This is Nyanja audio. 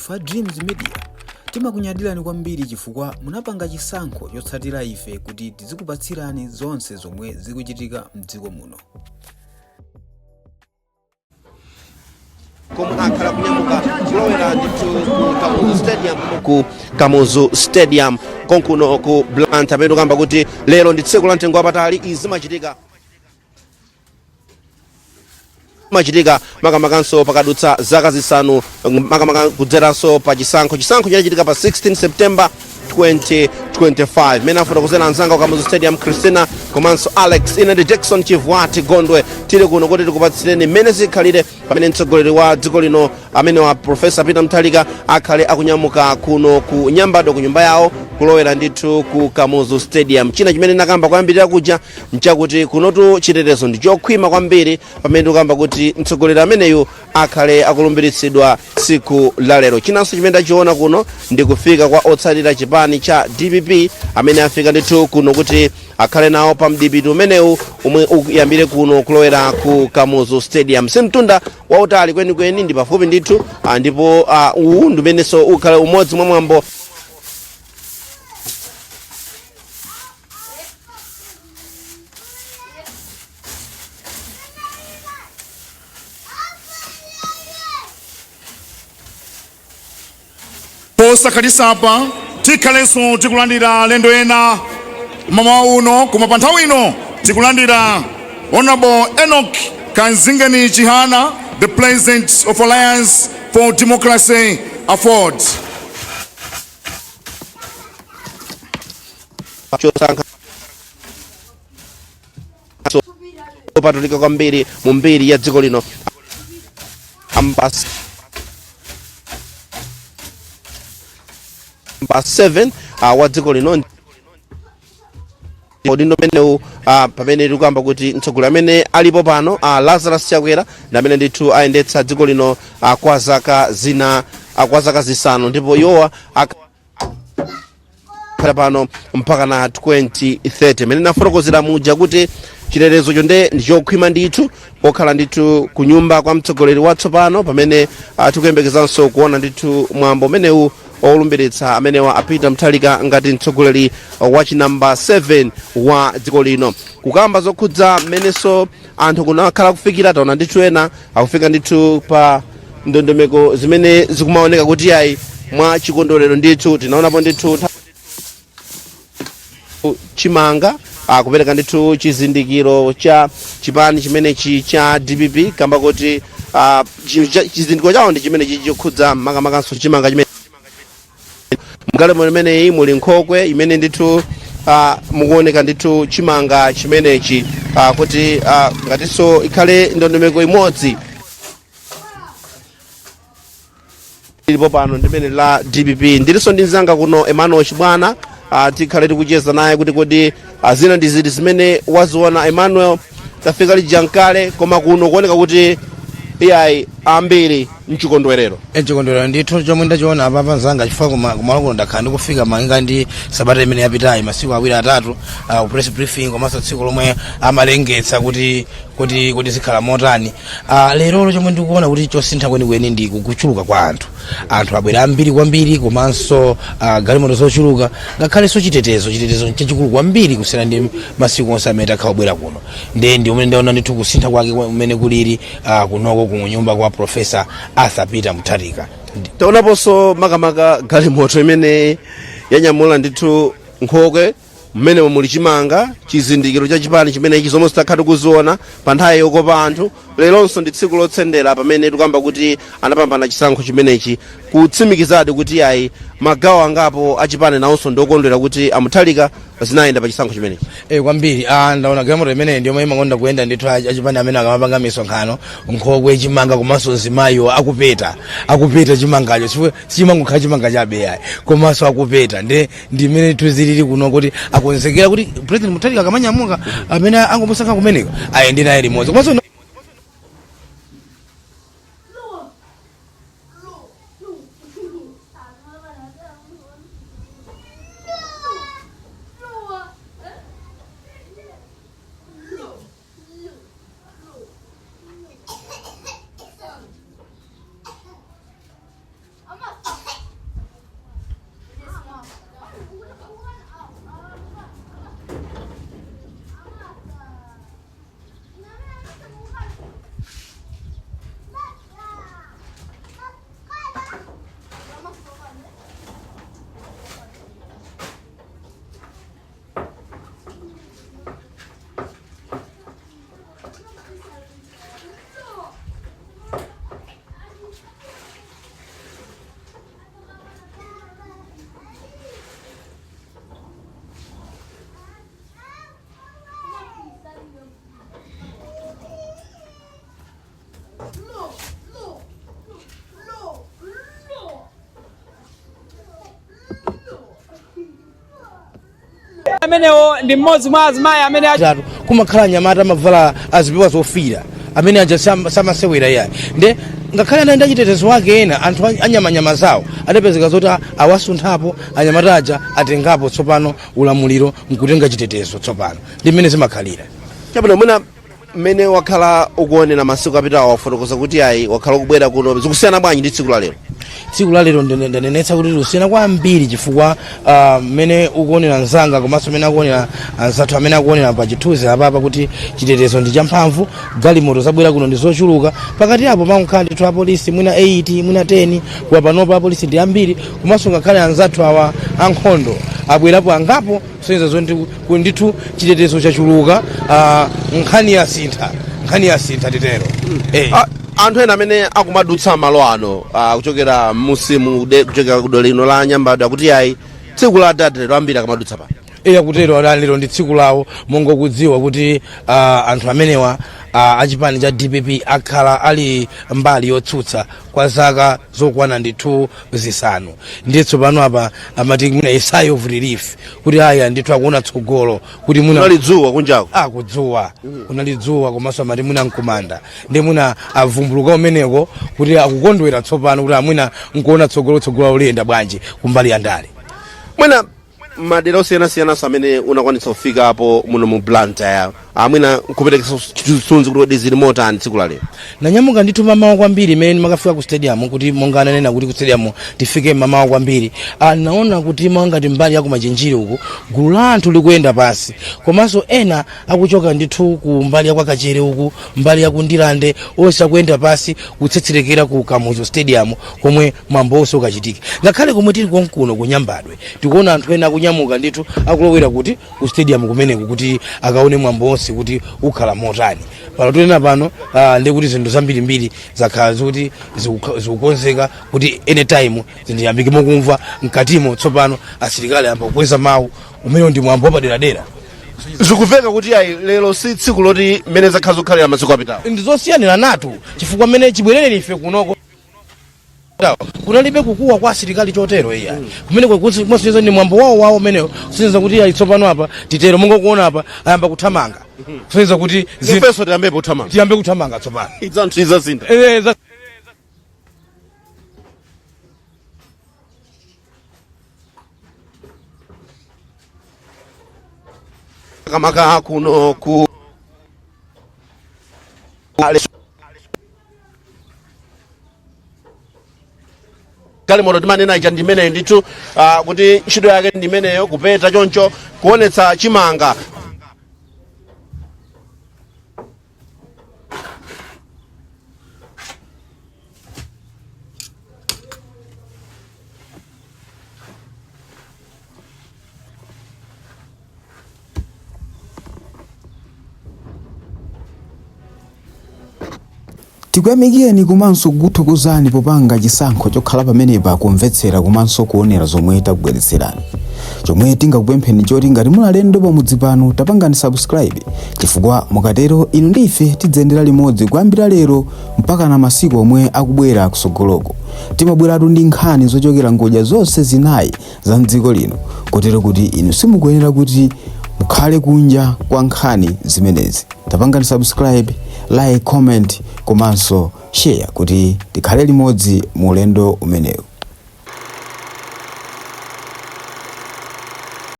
Fa Dreams Media timakunyadirani kwambiri chifukwa munapanga chisankho chotsatira ife kuti tizikupatsirani zonse zomwe zikuchitika m'dziko muno. Akhala kunyamuka kulowera ndithu ku Kamuzu Stadium konkuno ku Blantyre pamene tikamba kuti lero ndi tsiku la mtengo wapatali. Izi machitika makamakanso pakadutsa zaka zisanu makamaka kudzeranso pa chisankho chinachitika pa 16 September 2025 mena afotokozera anzanga ku Kamuzu Stadium Christina komanso Alex ine ndi Jackson Chivwati Gondwe tili kuno kuti tikupatsireni mmene zikhalire pamene mtsogoleri wa dziko lino amene wa Professor Peter Mutharika akhale akunyamuka kuno ku Nyambado ku nyumba yawo kulowera ndithu ku Kamuzu Stadium. China chimene nakamba kuyambirira kuja nchakuti kunotu chitetezo ndi chokhwima kwambiri pamene tikamba kuti mtsogoleri ameneyu akhale akulumbiritsidwa tsiku la lero. Chinanso chimene tachiona kuno ndi kufika kwa otsatira chipani cha DPP amene afika ndithu kuno kuti akhale nawo pa mdipiti umenewu umwe uyambire kuno kulowera ku Kamuzu Stadium. Simtunda wautali kwenikweni ndi pafupi ndithu ndipo uwu ndi umenenso ukhale umodzi mwa mwambo Posta Kadisapa tikhalenso tikulandira lendo ena mama uno koma pa nthawi ino tikulandira Honorable Enoch Kanzingeni Chihana, the President of Alliance for Democracy Afford. patulika kwambiri mu mbiri ya dziko lino Number 7 wa dziko lino ndindo menewu pamene tikamba kuti mtsogoleri amene alipo pano Lazarus Chakwera ndi amene ndithu ayendetsa dziko lino kwa zaka zisanu ndipo yowa akhala pano mpaka na 2030 mene nafotokozera muja kuti chitetezo chonde ndi chokhwima ndithu pokhala ndithu kunyumba kwa mtsogoleri watsopano pamene tikuyembekezanso kuona ndithu mwambo menewu olumbiritsa amenewa a Peter Mutharika ngati mtsogoleri wa chinamba 7 wa dziko lino. Kukamba zokhudza mmenenso anthu kunakhala kufikira taona ndithu ena akufika ndithu pa ndondomeko zimene zikumaoneka kuti ayi mwa chikondwerero ndithu tinaonapo ndithu chimanga kupereka ndithu chizindikiro cha chipani chimenechi cha DPP kamba kuti chizindikiro chawo ndi chimene chikhudza makamakanso chimanga chimene mgale mweneyi muli nkhokwe imene ndithu mukuoneka ndithu chimanga chimenechi kuti ngatinso ikhale ndondomeko imodzi ilipo pano ndimene la DPP. Ndilinso ndi mzanga kuno Emmanuel Chibwana tikhale tikucheza naye kuti kodi zina ndi ziti zimene waziona. Emmanuel, tafika lijankale koma kuno kuoneka kuti iyayi ambiri mchikondwerero ndithu chomwe ndachiona apa zanga chifukwa kumalo ndakhala ndikufika malinga ndi sabata imene yapitayi masiku awiri atatu press briefing komanso tsiku lomwe amalengetsa kuti zikhala motani. Lero chomwe ndikuona kuti chosintha kwenikweni ndi kuchuluka kwa anthu abwera ambiri kwambiri komanso galimoto zochuluka ngakhalenso chitetezo chachikulu kwambiri kusiyana ndi masiku onse amene takhala kubwera kuno ndi umene ndaona ndithu kusintha kwake umene kuliri kunoko ku nyumba kwa Professor Peter Mutharika. Taonaponso makamaka galimoto imene yanyamula ndithu nkhokwe mmene muli chimanga chizindikiro cha chipani chimene chizomwe sitakhala kuziona pa nthawi yokopa anthu. Leronso ndi tsiku lotsendera pamene tikamba kuti anapambana chisankho chimenechi kutsimikizadi kuti ayi magawo angapo achipani nawonso ndokondwera kuti Mutharika zinayenda pa chisankho chimenechi. Kwambiri ndaona galimoto imene ndiyo imakonda kuyenda ndithu achipani amene akamapanga misonkhano nkhokwe chimanga komanso nzimayo akupeta chimangacho chifukwa chimangokhala chimanga cha beya komanso akupeta ndi imene tuzilili kuno kuti akonzekera kuti President Mutharika akamanyamuka amene angomusankha kumeneko ayende naye limodzi komanso amenewo ndi mmodzi mwa azimayi amene atatu kumakhala anyamata amavala azipewa zofira amene aja samasewera yayi nde ngakhale anaenda chitetezo wake ena anthu anyamanyama zawo adapezeka zoti awasunthapo anyamata aja atengapo tsopano ulamuliro nkutenga chitetezo tsopano ndi mmene zimakhalira. Chabwino mwina mmene wakhala ukuonera masiku apitawo wafotokoza kuti ayi wakhala ukubwera kuno zikusiyana bwanji ndi tsiku la lero? Tsiku la lero ndanenetsa kuti lusiyana kwambiri chifukwa mmene ukuonera nzanga komanso mmene akuonera anzathu amene akuonera pa chithunzi apapa kuti chitetezo ndi champhamvu, galimoto zabwera kuno ndi zochuluka, pakati apo pankhala ndithu apolisi mwina 8 mwina 10 kuwa panopo apolisi ndi ambiri, komanso ngakhale anzathu awa ankhondo abwerapo angapo kusonyeza zoti ndithu chitetezo chachuluka, nkhani yasintha titero. Anthu ena amene akumadutsa malo ano kuchokera musimu kuchokera kudolo lino la Nyambadwe akuti ayi tsiku la lero ambiri akamadutsa pa kutero lero ndi tsiku lawo mongo kudziwa kuti anthu amenewa achipani cha DPP akhala ali mbali yotsutsa kwa zaka zokwana ndithu zisanu nditso pano apa amati mwina isayo of relief kuti aya ndithu akuona tsogolo kuti muna lidzuwa kunjako kudzuwa kunalidzuwa komanso amati muna mkumanda ndi muna avumbuluka umeneko kuti akukondwera tsopano kuti amwina nkuona tsogolo ulenda bwanji kumbali ya ndale mwina madera osiyana-siyana amene unakwanitsa kufika apo muno mu Blantyre amwina kuperekesa chithunzi kuti zili motani tsiku la lero. Nanyamuka ndithu mamawa kwambiri imene makafika ku stadium kuti monga ananena kuti ku stadium tifike mamawa kwambiri. Naona kuti mangati mbali ya kumachinjiri uku gulu la anthu likuyenda pasi komanso ena akuchoka ndithu ku mbali ya kwa Kachere uku mbali ya ku Ndilande onse akuyenda pasi kutsetserekera ku Kamuzu stadium komwe mwambo onse ukachitike. Ngakhale komwe tili konkuno ku Nyambadwe tikuona anthu ena akunyamuka ndithu akulowera kuti ku stadium kumeneko kuti akaone mwambo onse kuti ukhala motani. Pano tunena pano ndi kuti zinthu zambirimbiri zakhala kuti zikukonzeka kuti anytime zindiyambike mokumva mkatimo tsopano asilikali amba kukweza mawu umene ndi mwambo wapaderadera. Zikuveka kuti ayi lero si tsiku loti mmene zakhala zokhalira masiku apitawo. Ndizosiyanira natu chifukwa mmene chibwerere ife kunoko kunalibe kukuwa kwa asilikali chotero iya kumene kwakusiza ni mwambo wawo umenewo kusonyeza kuti ayi tsopano apa titero mongo kuona apa ayamba kuthamanga kusonyeza kuti zifeso tiyambe kuthamanga tsopano idzanthu izazinda kamaka kuno ku galimoto timanena ija ndimene ndithu kuti ntchito yake ndimeneyo kupeta choncho kuonetsa chimanga tikuyamikeni komanso kukuthokozani popanga chisankho chokhala pamenepa kumvetsera komanso kuonera zomwe takubweretserani. Chomwe tingakupempheni choti ngati muli alendo pamudzi pano tapangani subscribe chifukwa mukatero inu ndi ife tidzayendera limodzi kuyambira lero mpaka na masiku omwe akubwera kusogoloko. Timabweratu ndi nkhani zochokera ngodya zonse zinayi za mdziko lino kotero kuti inu simukuyenera kuti mukhale kunja kwa nkhani zimenezi. Tapangani subscribe, like, comment komanso share kuti tikhale limodzi mu ulendo umenewu.